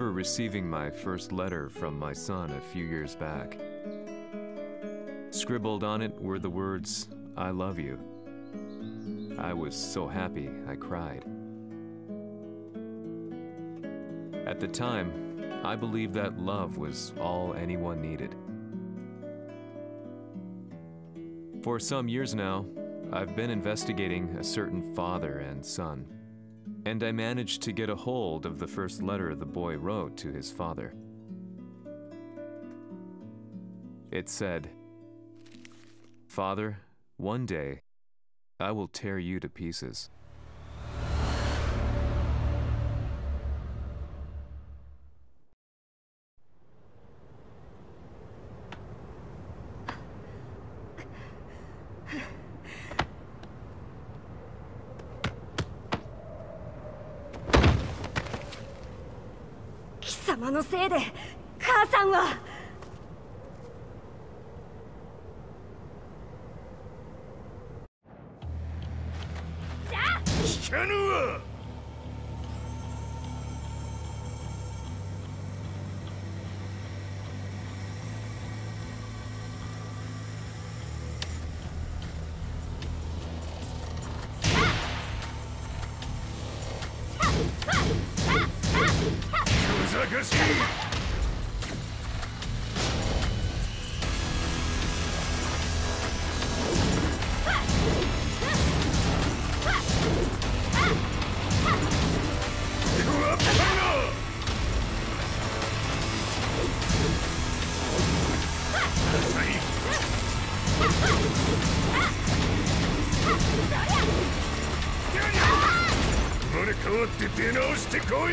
remember receiving my first letter from my son a few years back. Scribbled on it were the words, "I love you." I was so happy I cried. At the time, I believed that love was all anyone needed. For some years now, I've been investigating a certain father and son, and I managed to get a hold of the first letter the boy wrote to his father. It said, "Father, one day, I will tear you to pieces."貴様のせいで母さんは。聞かぬわ。ふざかしい。生まれ変わって出直してこい。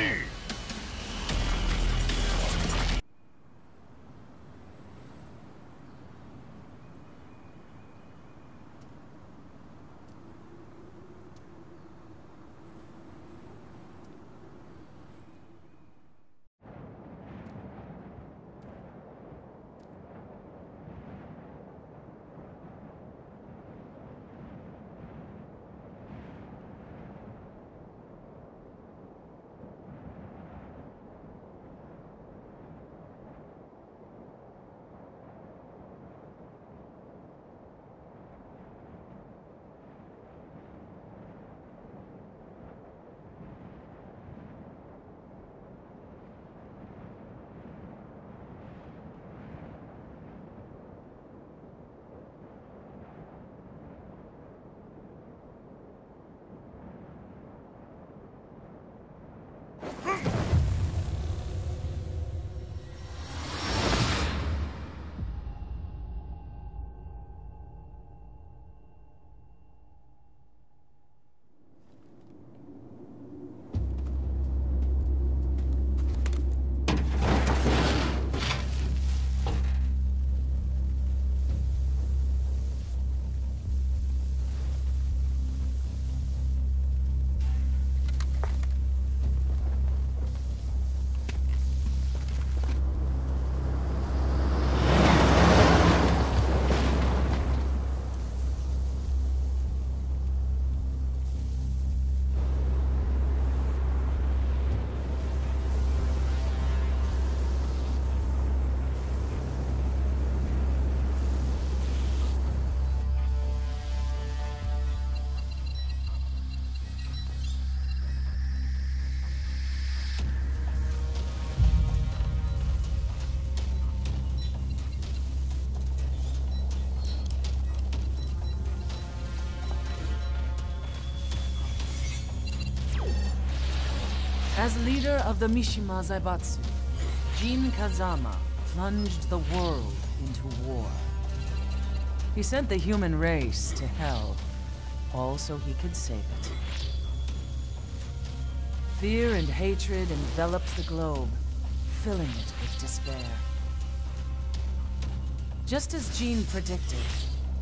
As leader of the Mishima Zaibatsu, Jin Kazama plunged the world into war. He sent the human race to hell, all so he could save it. Fear and hatred enveloped the globe, filling it with despair. Just as Jin predicted,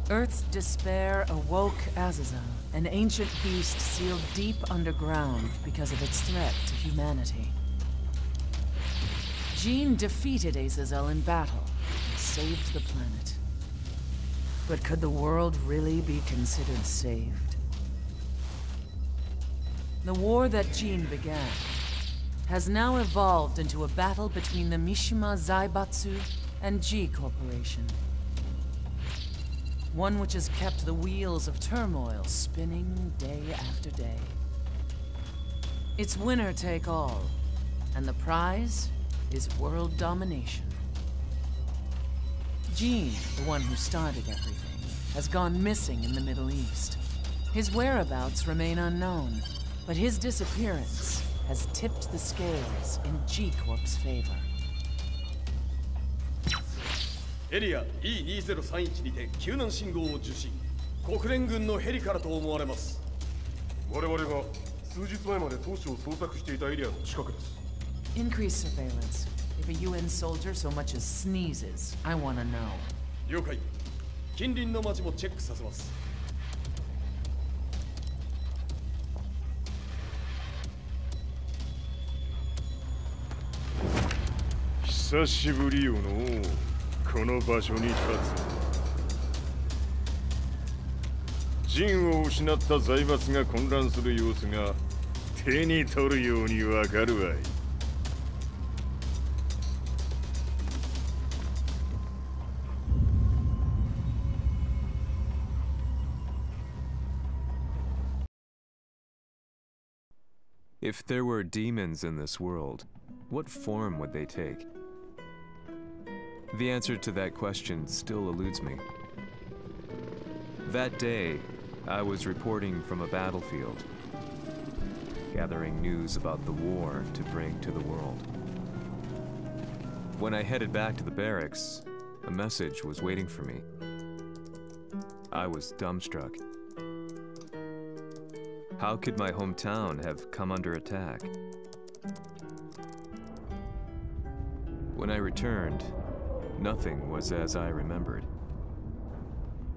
Earth's despair awoke Azazel, an ancient beast sealed deep underground because of its threat to humanity. Jin defeated Azazel in battle and saved the planet. But could the world really be considered saved? The war that Jin began has now evolved into a battle between the Mishima Zaibatsu and G Corporation. One which has kept the wheels of turmoil spinning day after day. It's winner take all, and the prize is world domination. Gene, the one who started everything, has gone missing in the Middle East. His whereabouts remain unknown, but his disappearance has tipped the scales in G Corp's favor. エリア E2031 にて救難信号を受信。国連軍のヘリからと思われます。我々が数日前まで当初を捜索していたエリアの近くです。Increase surveillance. If a UN soldier so much as sneezes, I want to know. 了解。近隣の町もチェックさせます。久しぶりよのこの場所に立つ。陣を失った財閥が混乱する様子が手に取るようにわかるわい。If there were demons in this world, what form would they take? The answer to that question still eludes me. That day, I was reporting from a battlefield, gathering news about the war to bring to the world. When I headed back to the barracks, a message was waiting for me. I was dumbstruck. How could my hometown have come under attack? When I returned, nothing was as I remembered.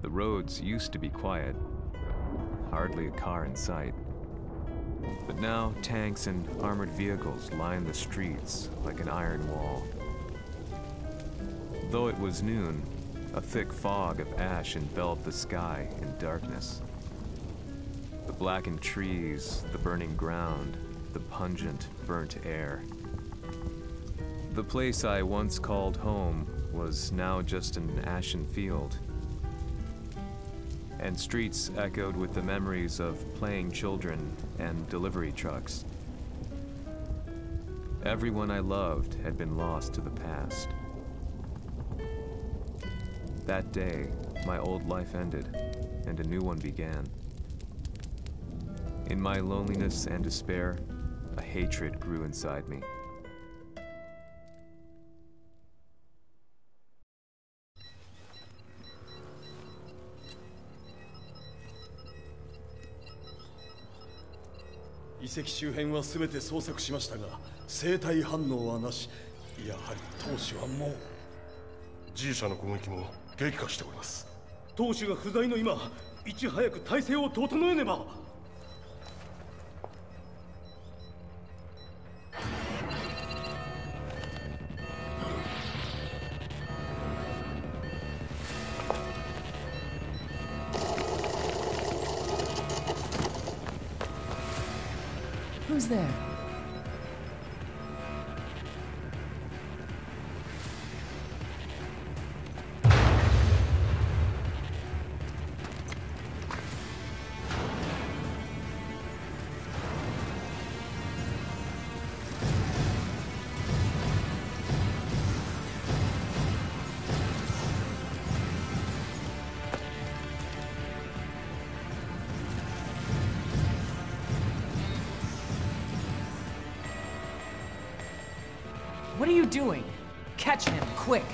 The roads used to be quiet, hardly a car in sight. But now tanks and armored vehicles line the streets like an iron wall. Though it was noon, a thick fog of ash enveloped the sky in darkness. The blackened trees, the burning ground, the pungent, burnt air. The place I once called home was now just an ashen field. And streets echoed with the memories of playing children and delivery trucks. Everyone I loved had been lost to the past. That day, my old life ended, and a new one began. In my loneliness and despair, a hatred grew inside me. The 遺跡周辺は全て捜索しましたが、生体反応はなし。やはり当主はもう。G 社の攻撃も激化しております。当主が不在の今、いち早く体制を整えねば。Who's there? What are you doing? Catch him, quick!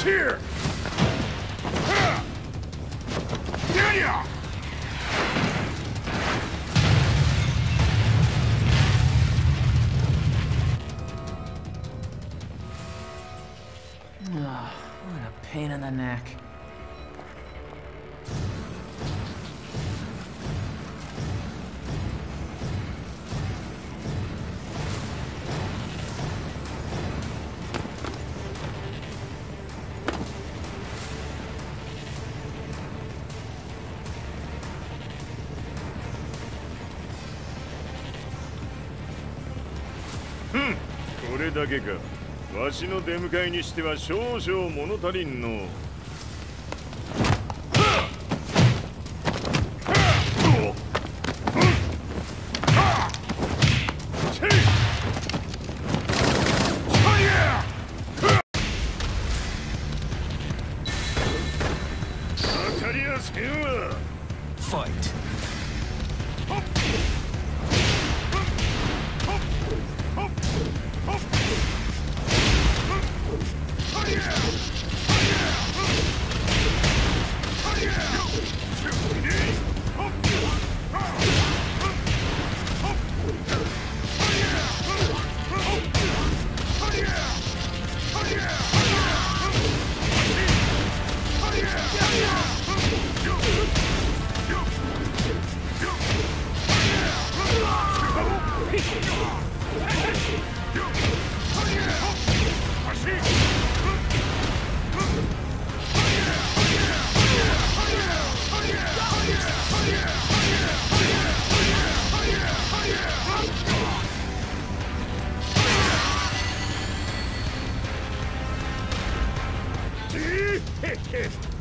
Here! neck. Hmm. これだけか。わしの出迎えにしては少々物足りんの。当たりやせんわ。Fight.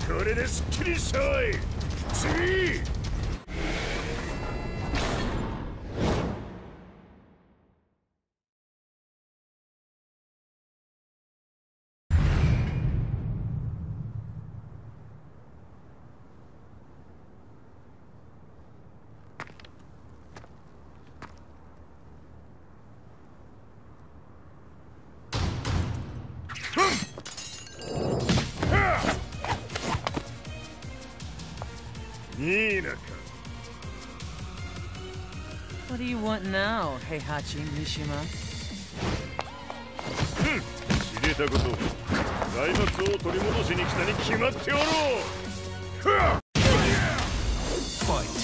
これですっきりしたい。次。What do you want now, Heihachi Mishima? 知れたこと。財閥を取り戻しに来たに決まっておろう。Fight.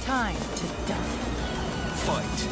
Time to die. Fight.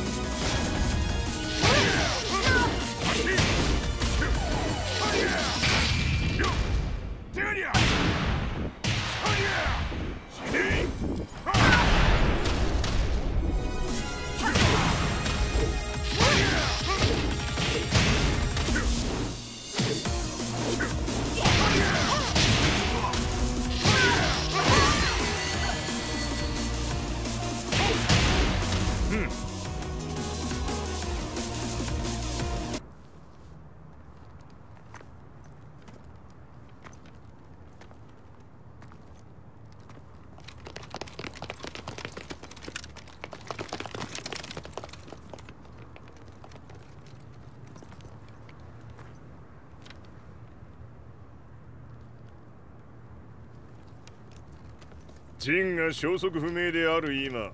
ジンが消息不明である今、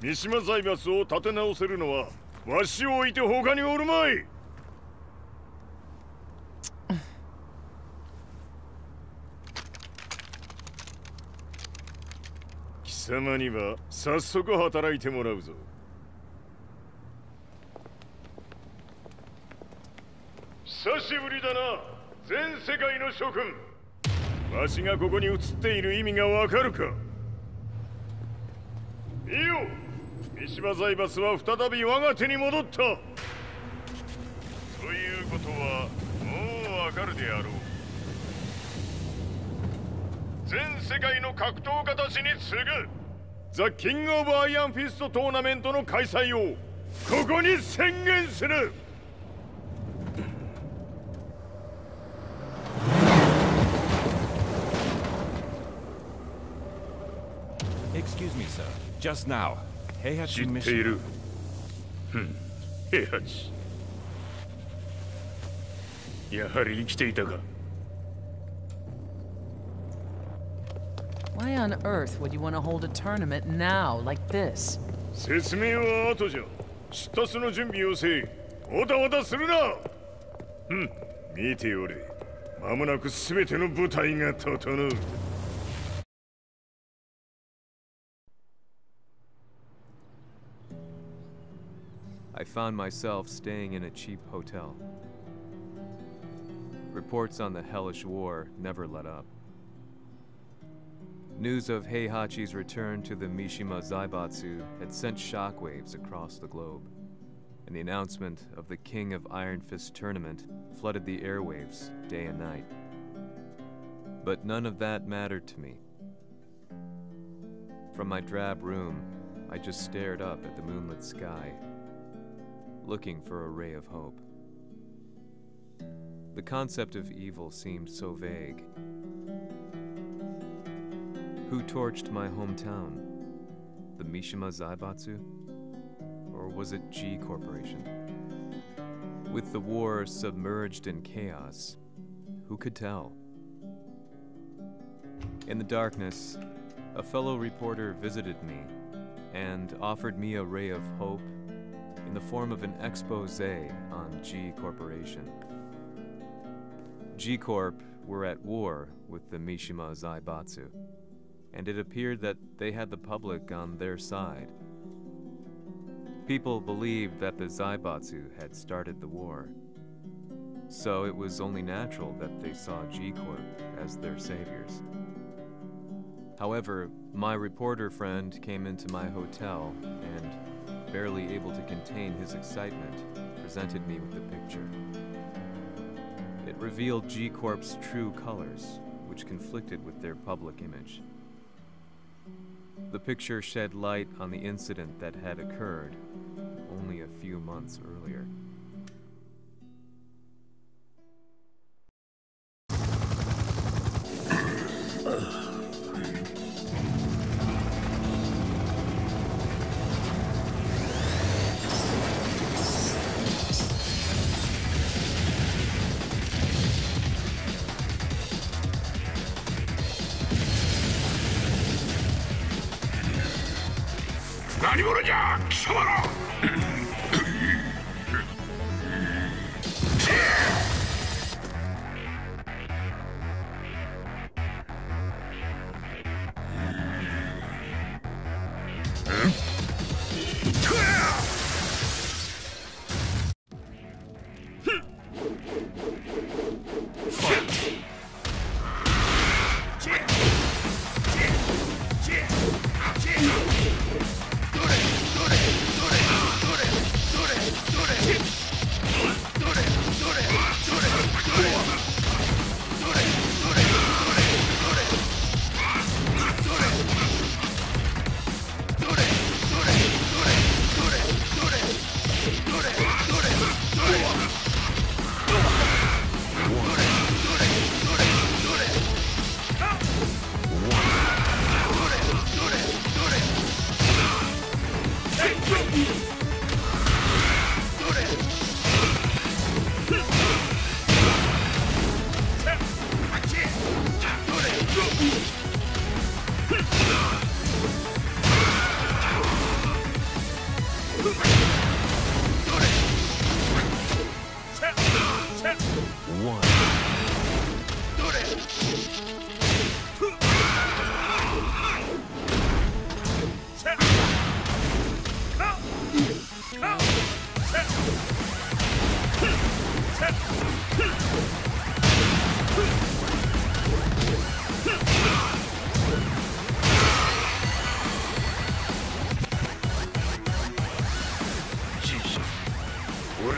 三島財閥を立て直せるのはわしを置いて他におるまい。貴様には早速働いてもらうぞ。久しぶりだな、全世界の諸君。わしがここに映っている意味がわかるか。いいよ、三島財閥は再び我が手に戻った。ということはもうわかるであろう。全世界の格闘家たちに次ぐザ・キング・オブ・アイアンフィストトーナメントの開催をここに宣言する。Excuse me, sir. Just now, Heihachi 知っている。平八。やはり生きていたか。Why on earth would you want to hold a tournament now, like this? 説明は後じゃ。出立の準備をせい。おたおたするな。見ておれ。間もなく全ての部隊が整う。I found myself staying in a cheap hotel. Reports on the hellish war never let up. News of Heihachi's return to the Mishima Zaibatsu had sent shockwaves across the globe, and the announcement of the King of Iron Fist tournament flooded the airwaves day and night. But none of that mattered to me. From my drab room, I just stared up at the moonlit sky, looking for a ray of hope. The concept of evil seemed so vague. Who torched my hometown? The Mishima Zaibatsu? Or was it G Corporation? With the war submerged in chaos, who could tell? In the darkness, a fellow reporter visited me and offered me a ray of hope in the form of an expose on G Corporation. G Corp were at war with the Mishima Zaibatsu, and it appeared that they had the public on their side. People believed that the Zaibatsu had started the war, so it was only natural that they saw G Corp as their saviors. However, my reporter friend came into my hotel and, barely able to contain his excitement, presented me with the picture. It revealed G Corp's true colors, which conflicted with their public image. The picture shed light on the incident that had occurred only a few months earlier.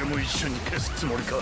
も一緒に消すつもりか。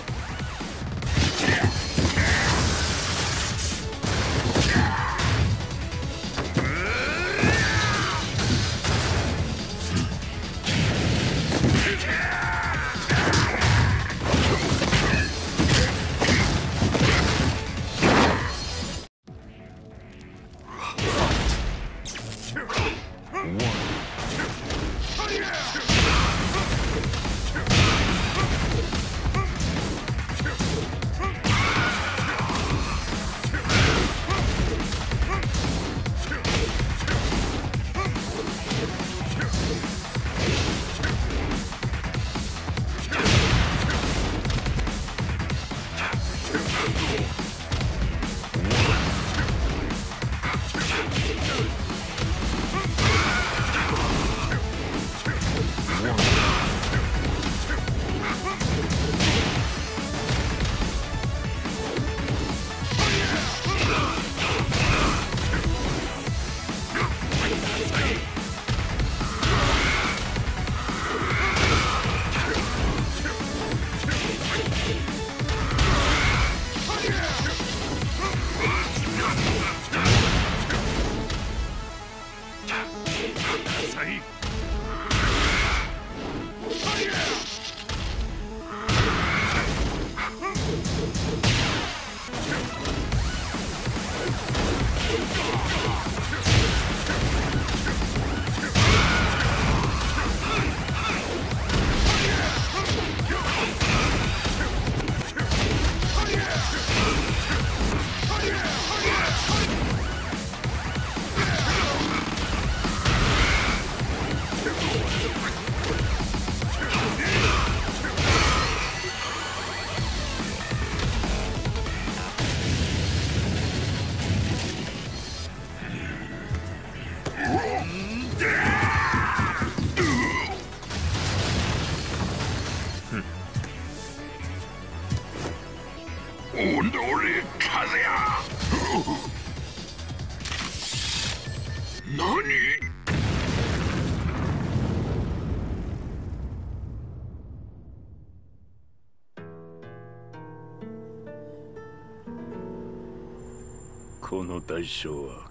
この代償は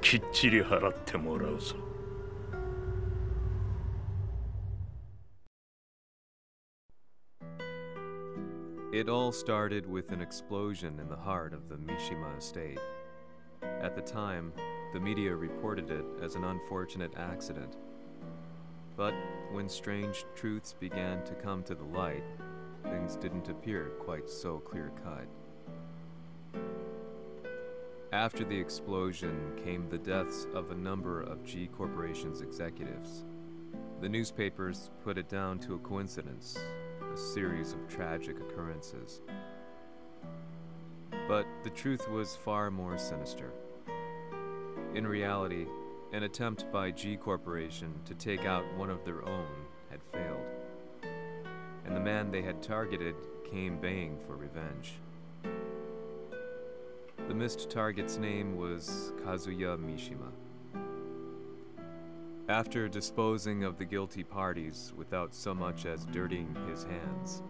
きっちり払ってもらうぞ。It all started with an explosion in the heart of the Mishima estate. At the time, the media reported it as an unfortunate accident. But when strange truths began to come to the light, things didn't appear quite so clear-cut. After the explosion came the deaths of a number of G Corporation's executives. The newspapers put it down to a coincidence, a series of tragic occurrences. But the truth was far more sinister. In reality, an attempt by G Corporation to take out one of their own had failed, and the man they had targeted came baying for revenge. The missed target's name was Kazuya Mishima. After disposing of the guilty parties without so much as dirtying his hands,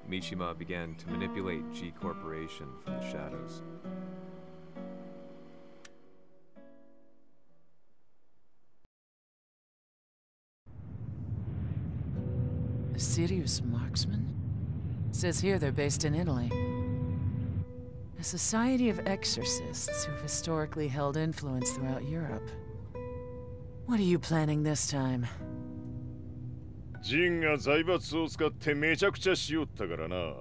Mishima began to manipulate G Corporation from the shadows. A serious marksman? Says here they're based in Italy. A society of exorcists who've historically held influence throughout Europe. What are you planning this time? ジンが財閥を使ってめちゃくちゃしよったからな。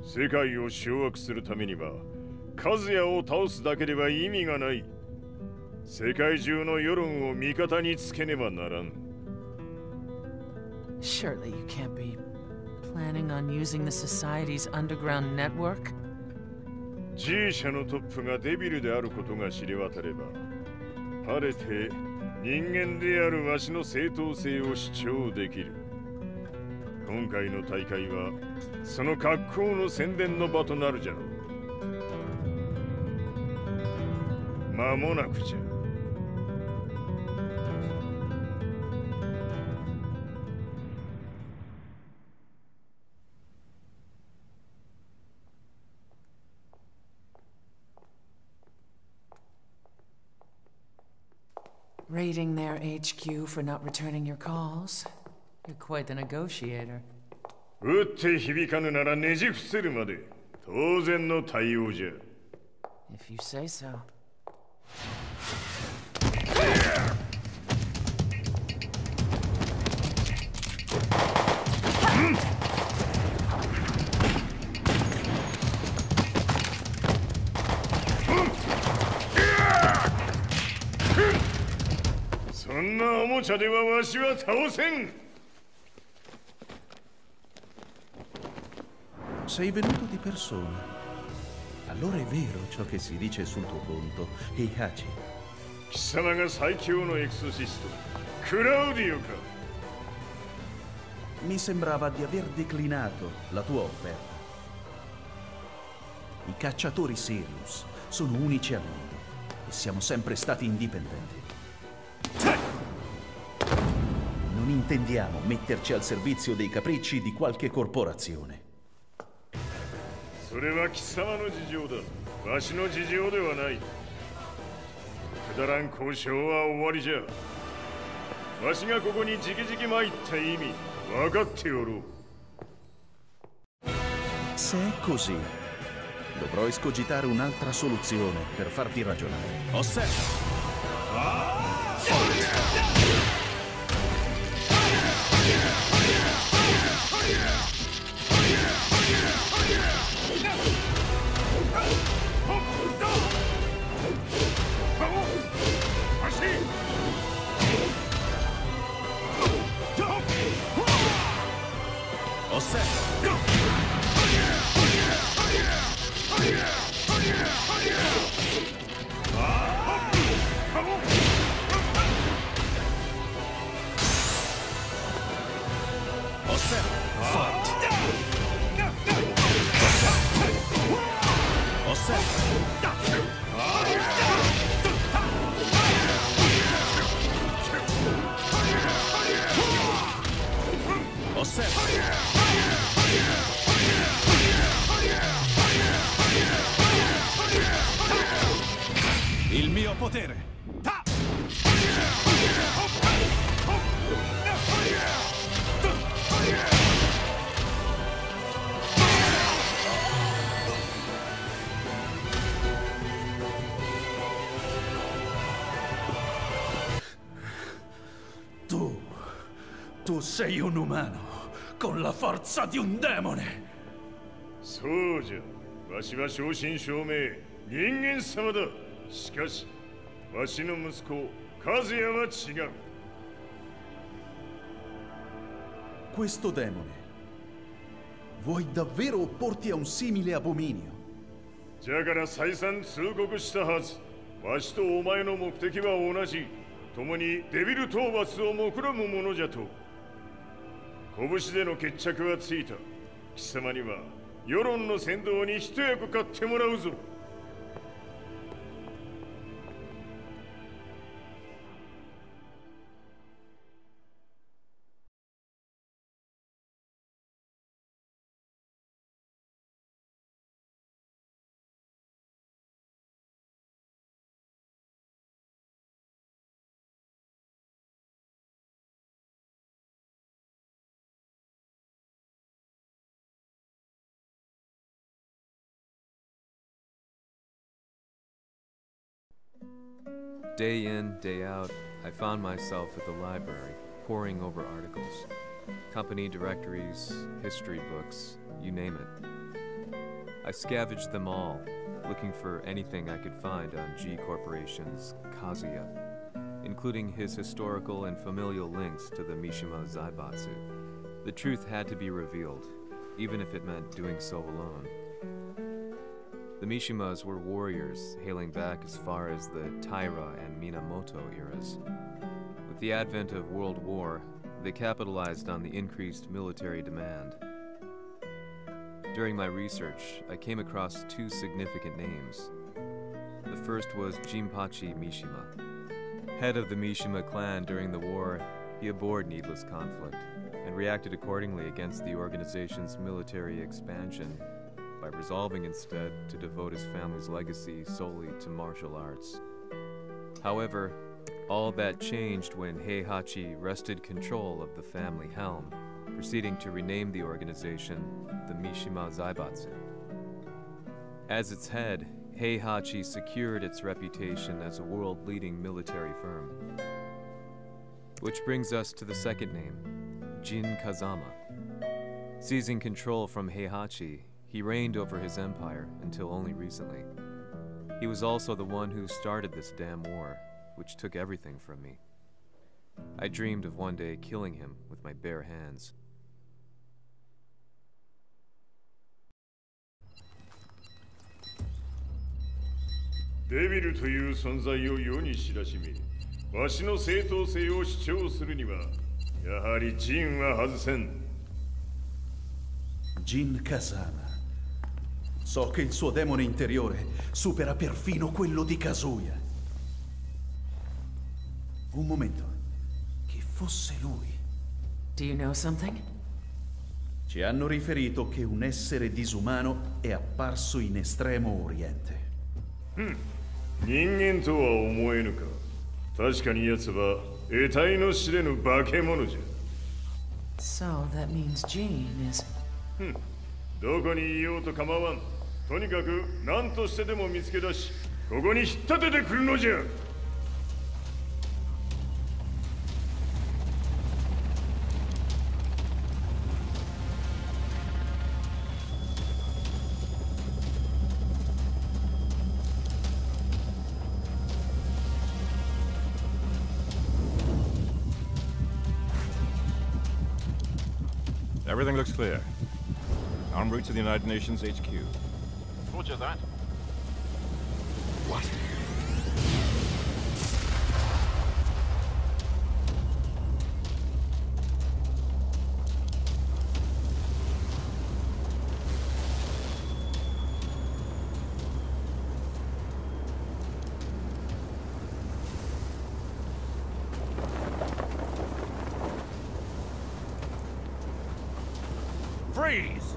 世界を掌握するためには、和也を倒すだけでは意味がない。世界中の世論を味方につけねばならん。Surely you can't be planning on using the society's underground network? G 社のトップがデビルであることが知れ渡れば、晴れて人間であるわしの正当性を主張できる。今回の大会はその格好の宣伝の場となるじゃろう。間もなくじゃ。Raiding their HQ for not returning your calls. You're quite the negotiator. 撃って響かぬならねじ伏せるまで当然の対応じゃ。 If you say so. Sei venuto di persona. Allora è vero ciò che si dice sul tuo conto, Heihachi. 貴様が最強のエクソシスト、クラウディオか。 Mi sembrava di aver declinato la tua offerta. I cacciatori Sirius sono unici al mondo e siamo sempre stati indipendenti. Non intendiamo metterci al servizio dei capricci di qualche corporazione. それは貴様の事情だ。わしの事情ではない。くだらん交渉は終わりじゃ。わしがここに直々参った意味分かっておろう。 Se è così, dovrò escogitare un'altra soluzione per farti ragionare. Osserva! Il mio potere! Tu sei un umano con la forza di un demone! そうじゃ。わしは正真正銘人間様だ。しかし、わしの息子、和也は違う。 Questo demone, vuoi davvero opporti a un simile abominio? じゃから再三通告したはず。わしとお前の目的は同じ。共にデビル討伐を目論むものじゃと。拳での決着はついた。貴様には世論の先導に一役買ってもらうぞ。 Day in, day out, I found myself at the library, poring over articles. Company directories, history books, you name it. I scavenged them all, looking for anything I could find on G Corporation's Kazuya, including his historical and familial links to the Mishima Zaibatsu. The truth had to be revealed, even if it meant doing so alone. The Mishimas were warriors hailing back as far as the Taira and Minamoto eras. With the advent of World War, they capitalized on the increased military demand. During my research, I came across two significant names. The first was Jinpachi Mishima. Head of the Mishima clan during the war, he abhorred needless conflict and reacted accordingly against the organization's military expansion by resolving instead to devote his family's legacy solely to martial arts. However, All that changed when Heihachi wrested control of the family helm, proceeding to rename the organization the Mishima Zaibatsu. As its head, Heihachi secured its reputation as a world-leading military firm. Which brings us to the second name, Jin Kazama. Seizing control from Heihachi, he reigned over his empire until only recently. He was also the one who started this damn war, which took everything from me. I dreamed of one day killing him with my bare hands. Devil という存在を世に知らしめ、わしの正当性を主張するには、やはりジンは外せん。Jin Kazama. So che il suo demone interiore supera perfino quello di Kazuya. Un momento. Chi fosse lui? Do you know something? Ci hanno riferito che un essere disumano è apparso in Estremo Oriente. 人間とは思えぬか。確かに奴は得体の知れぬ化け物じゃ。So that means Jean is... どこにいようと構わん。とにかく何としてでも見つけ出し、ここに引っ立ててくるのじゃ。Everything looks clear. En route to the United Nations HQ. Roger that. What? Freeze!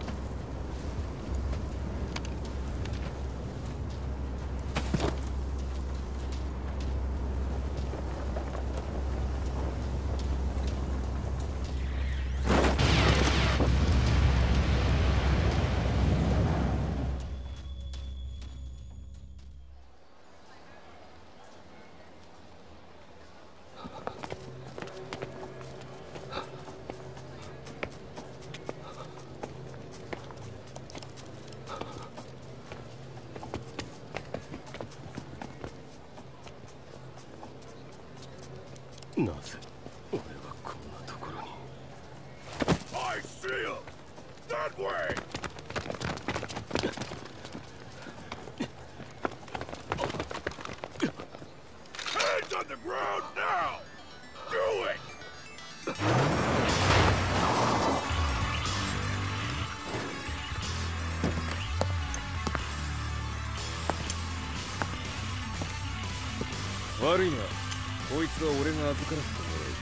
I see him! That way! Hands on the ground now! Do it! Worry not. こいつは俺が預からせてもらう。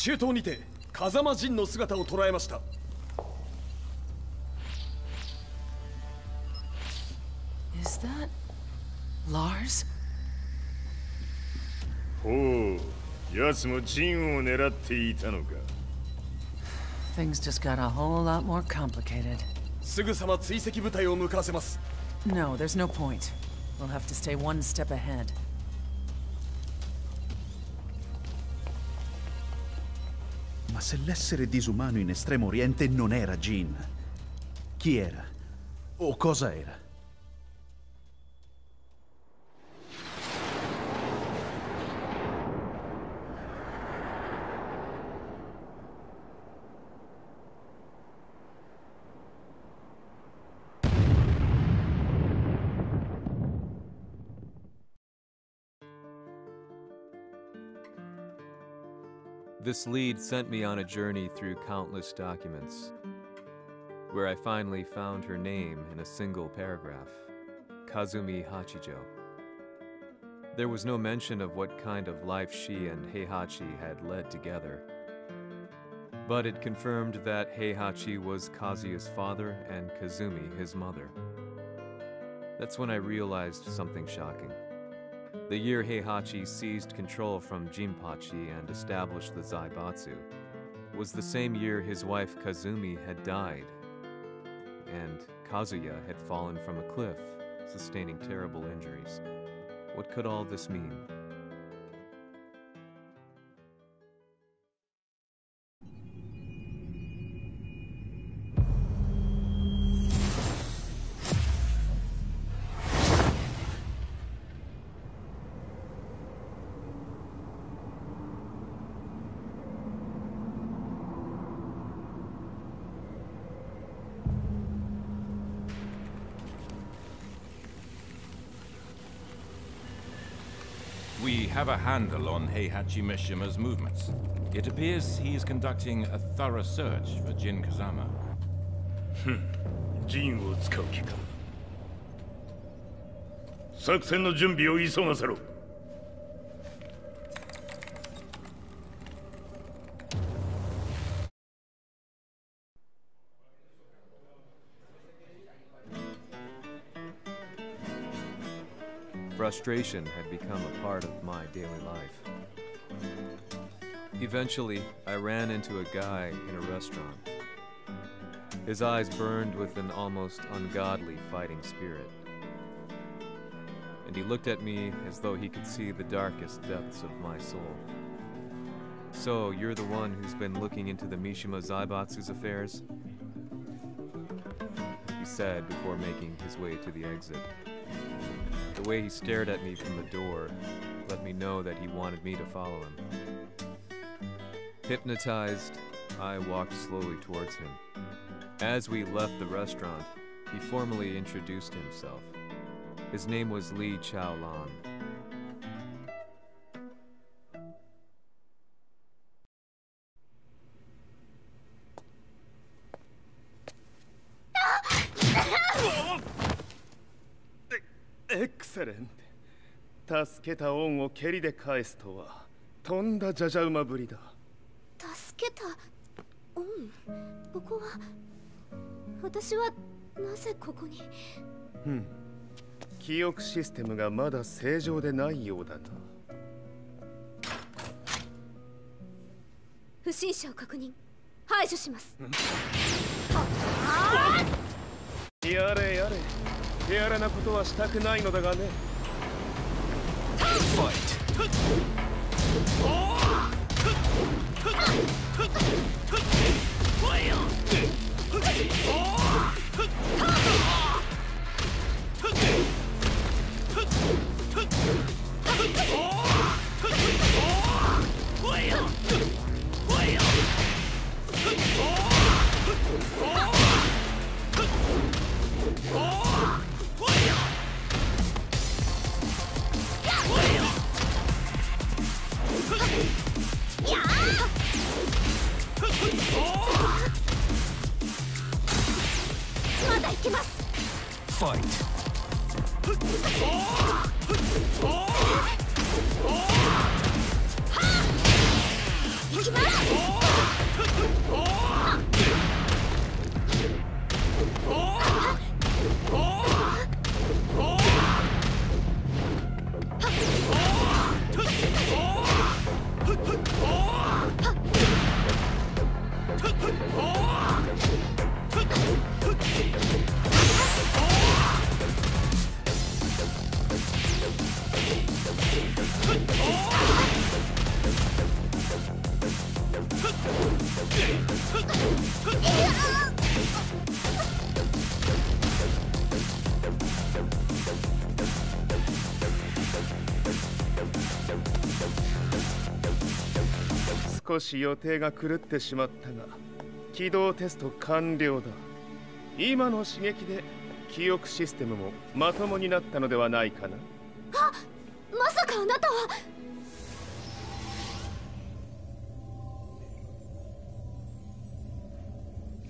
中東にて風間陣の姿を捉えました。Is that Lars? ほう、奴も陣を狙っていたのか。Things just got a whole lot more complicated. すぐさま追跡部隊を向かわせます。No, there's no point. We'll have to stay one step ahead. Ma se l'essere disumano in Estremo Oriente non era Jin, chi era? O cosa era? This lead sent me on a journey through countless documents, where I finally found her name in a single paragraph, Kazumi Hachijo. There was no mention of what kind of life she and Heihachi had led together, but it confirmed that Heihachi was Kazuya's father and Kazumi his mother. That's when I realized something shocking. The year Heihachi seized control from Jinpachi and established the Zaibatsu was the same year his wife Kazumi had died, and Kazuya had fallen from a cliff, sustaining terrible injuries. What could all this mean? We have a handle on Heihachi Mishima's movements. It appears he is conducting a thorough search for Jin Kazama. 陣を使う気か。作戦の準備を急がせろ。Frustration had become a part of my daily life. Eventually, I ran into a guy in a restaurant. His eyes burned with an almost ungodly fighting spirit. And he looked at me as though he could see the darkest depths of my soul. So, you're the one who's been looking into the Mishima Zaibatsu's affairs? He said before making his way to the exit. The way he stared at me from the door let me know that he wanted me to follow him. Hypnotized, I walked slowly towards him. As we left the restaurant, he formally introduced himself. His name was Li Chaolan. Excellent. 助けた恩を蹴りで返すとはとんだじゃじゃ馬ぶりだ。助けた恩。ここは私はなぜここに。記憶システムがまだ正常でないようだな。不審者を確認。排除します。やれやれ。手荒なことはしたくないのだがね。まだ行けます。Fight! 少し予定が狂ってしまったが、起動テスト完了だ。今の刺激で記憶システムもまともになったのではないかな。あ、まさかあなたは。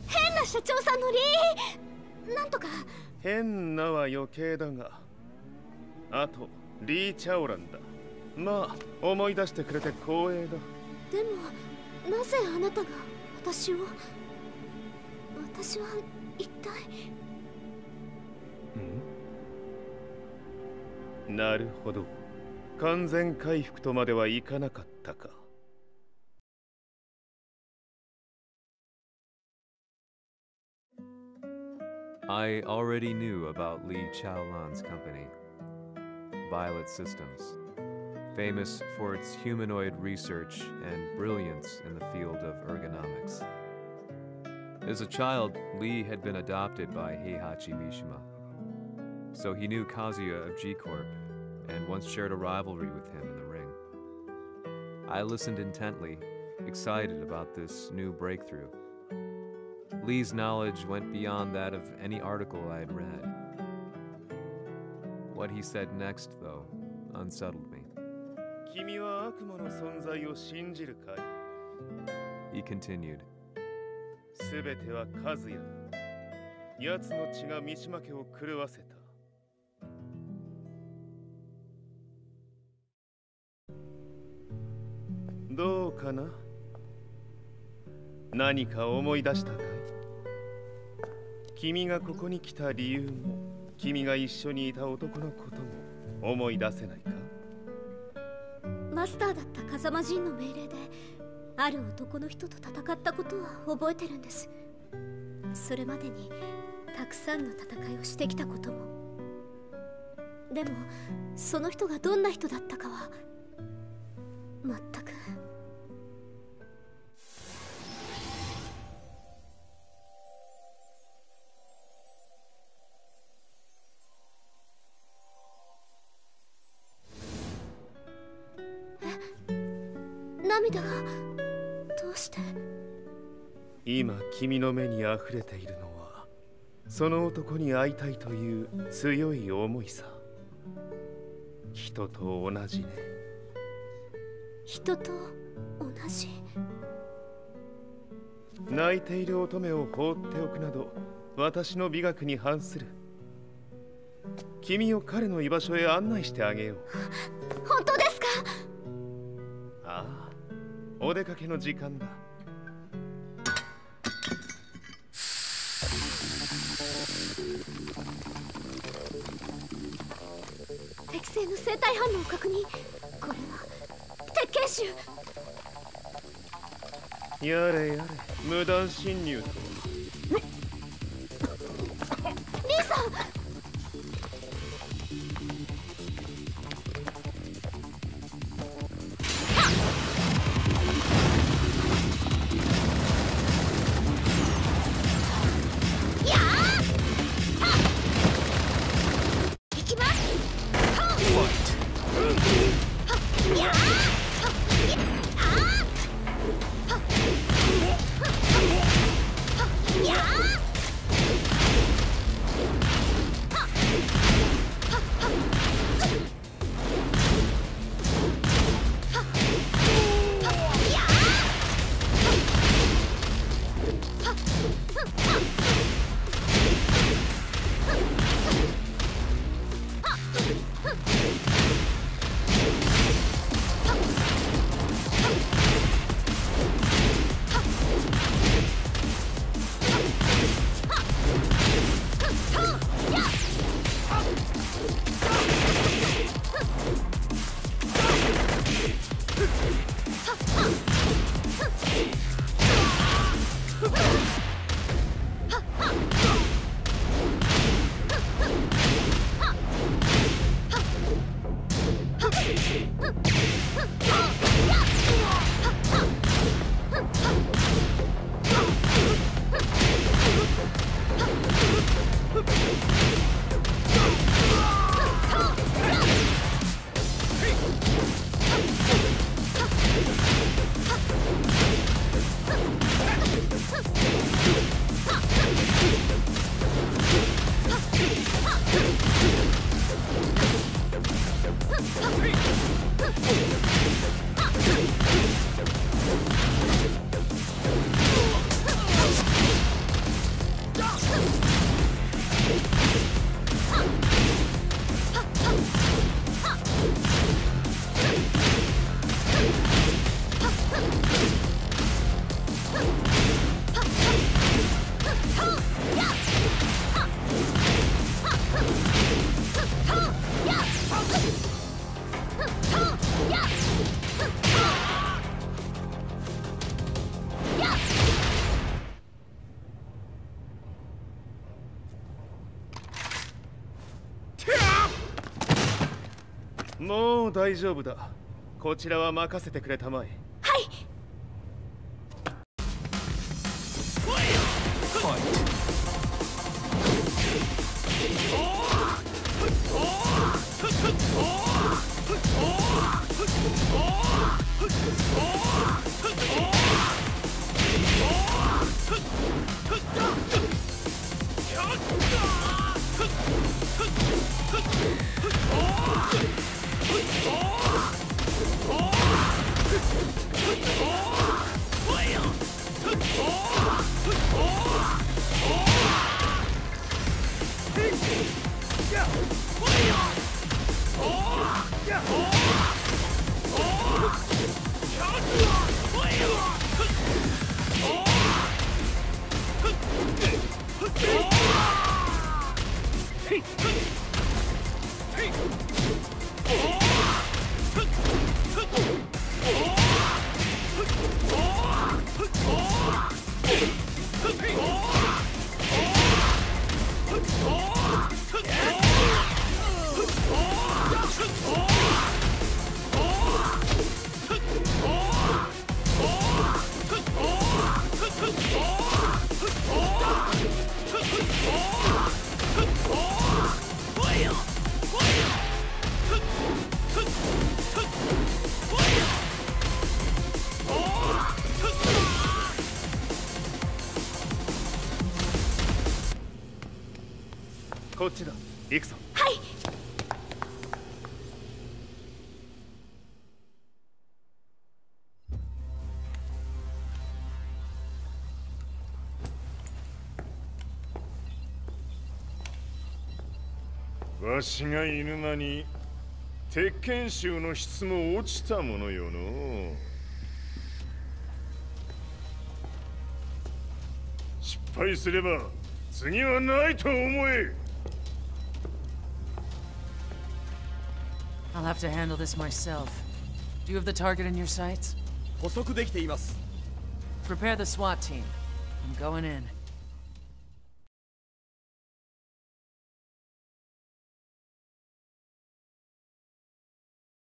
変な社長さんのなんとか。変なは余計だが、あとリー・チャオランだ。まあ思い出してくれて光栄だ。でもなぜあなたが私は一体。なるほど、完全回復とまではいかなかったか。I already knew about Li Chaolan's company, Violet Systems, famous for its humanoid research and brilliance in the field of ergonomics. As a child, Li had been adopted by Heihachi Mishima, so he knew Kazuya of G-Corp and once shared a rivalry with him in the ring. I listened intently, excited about this new breakthrough. Li's knowledge went beyond that of any article I had read. What he said next, though, unsettled me. 君は悪魔の存在を信じるかい? He continued. すべてはカズヤだ。奴の血が三島家を狂わせた。どうかな？何か思い出したかい？君がここに来た理由も、君が一緒にいた男のことも思い出せないか？マスターだった風間陣の命令である男の人と戦ったことは覚えてるんです。それまでにたくさんの戦いをしてきたことも。でもその人がどんな人だったかは全く。涙がどうして？今君の目に溢れているのはその男に会いたいという強い思いさ。人と同じね。人と同じ？泣いている乙女を放っておくなど私の美学に反する。君を彼の居場所へ案内してあげよう。本当ですか？ああ、お出かけの時間だ。適正の生体反応を確認。これは鉄拳臭。やれやれ、無断侵入と。リーさん。もう大丈夫だ。こちらは任せてくれたまえ。はい。こっちだ。行くぞ。はい。わしが犬間に鉄拳衆の質も落ちたものよの。失敗すれば次はないと思え。I'll have to handle this myself. Do you have the target in your sights? 捕捉できています。 Prepare the SWAT team. I'm going in.